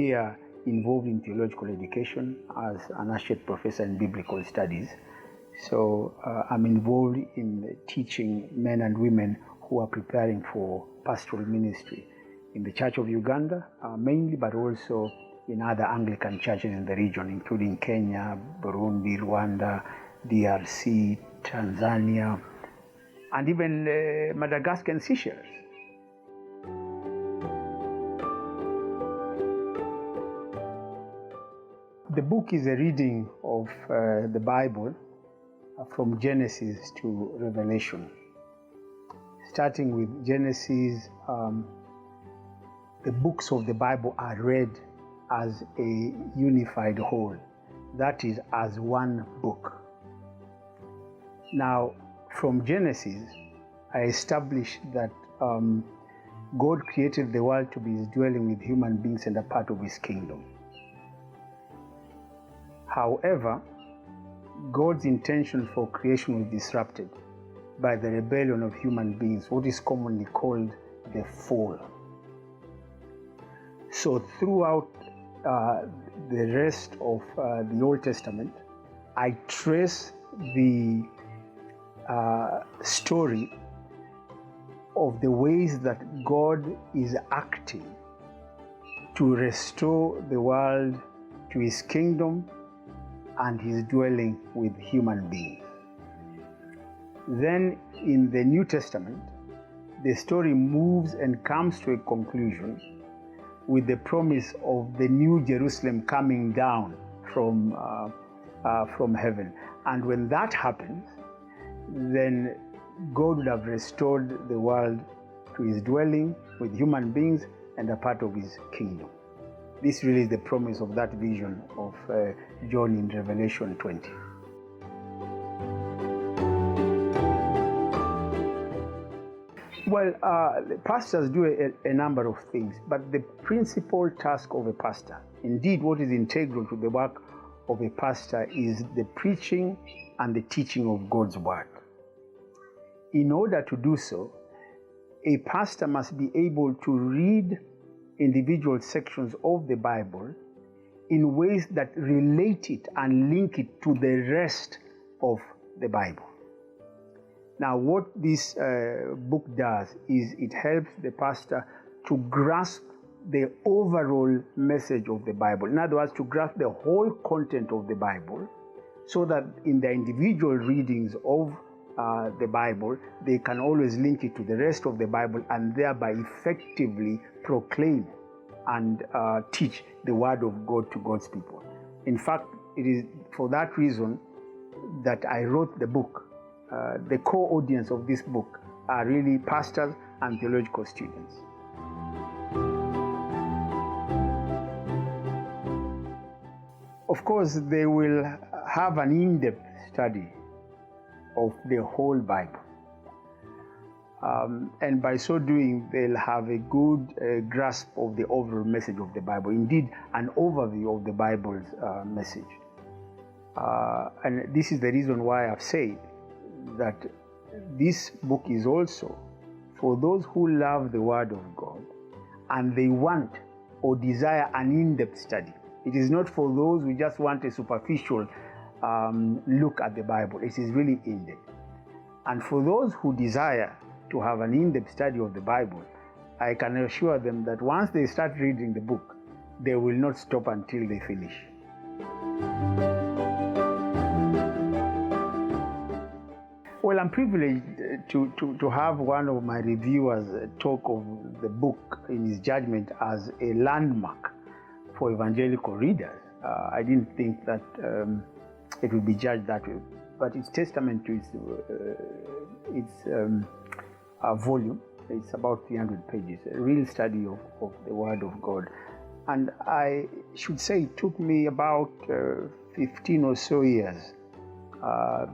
here involved in theological education as an associate professor in biblical studies. So I'm involved in teaching men and women who are preparing for pastoral ministry in the Church of Uganda, mainly, but also in other Anglican churches in the region, including Kenya, Burundi, Rwanda, DRC, Tanzania, and even Madagascar and Seychelles. The book is a reading of the Bible from Genesis to Revelation. Starting with Genesis, the books of the Bible are read as a unified whole, that is, as one book. Now, from Genesis, I established that God created the world to be his dwelling with human beings and a part of his kingdom. However, God's intention for creation was disrupted by the rebellion of human beings, what is commonly called the fall. So throughout the rest of the Old Testament, I trace the story of the ways that God is acting to restore the world to his kingdom and his dwelling with human beings. Then in the New Testament, the story moves and comes to a conclusion with the promise of the New Jerusalem coming down from heaven. And when that happens, then God would have restored the world to his dwelling with human beings and a part of his kingdom. This really is the promise of that vision of John in Revelation 20. Well, pastors do a number of things, but the principal task of a pastor, indeed what is integral to the work of a pastor, is the preaching and the teaching of God's word. In order to do so, a pastor must be able to read individual sections of the Bible in ways that relate it and link it to the rest of the Bible. Now, what this book does is it helps the pastor to grasp the overall message of the Bible. In other words, to grasp the whole content of the Bible, so that in their individual readings of the Bible, they can always link it to the rest of the Bible and thereby effectively proclaim and teach the word of God to God's people. In fact, it is for that reason that I wrote the book. The core audience of this book are really pastors and theological students. Of course, they will have an in-depth study of the whole Bible. And by so doing, they'll have a good grasp of the overall message of the Bible, indeed, an overview of the Bible's message. And this is the reason why I've said that this book is also for those who love the Word of God and they want or desire an in-depth study. It is not for those who just want a superficial look at the Bible. It is really in-depth. And for those who desire to have an in-depth study of the Bible, I can assure them that once they start reading the book, they will not stop until they finish. Well, I'm privileged to have one of my reviewers talk of the book in his judgment as a landmark for evangelical readers. I didn't think that it would be judged that way, but it's testament to its volume. It's about 300 pages, a real study of the Word of God. And I should say it took me about 15 or so years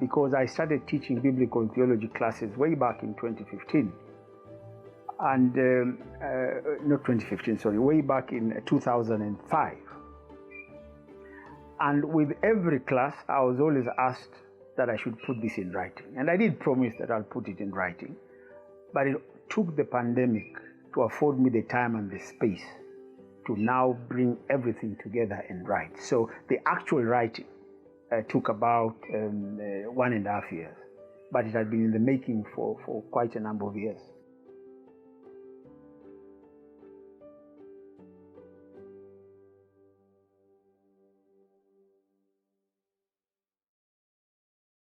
because I started teaching biblical theology classes way back in 2015. And not 2015, sorry, way back in 2005. And with every class, I was always asked that I should put this in writing. And I did promise that I'll put it in writing. But it took the pandemic to afford me the time and the space to now bring everything together and write. So the actual writing took about 1.5 years, but it had been in the making for quite a number of years.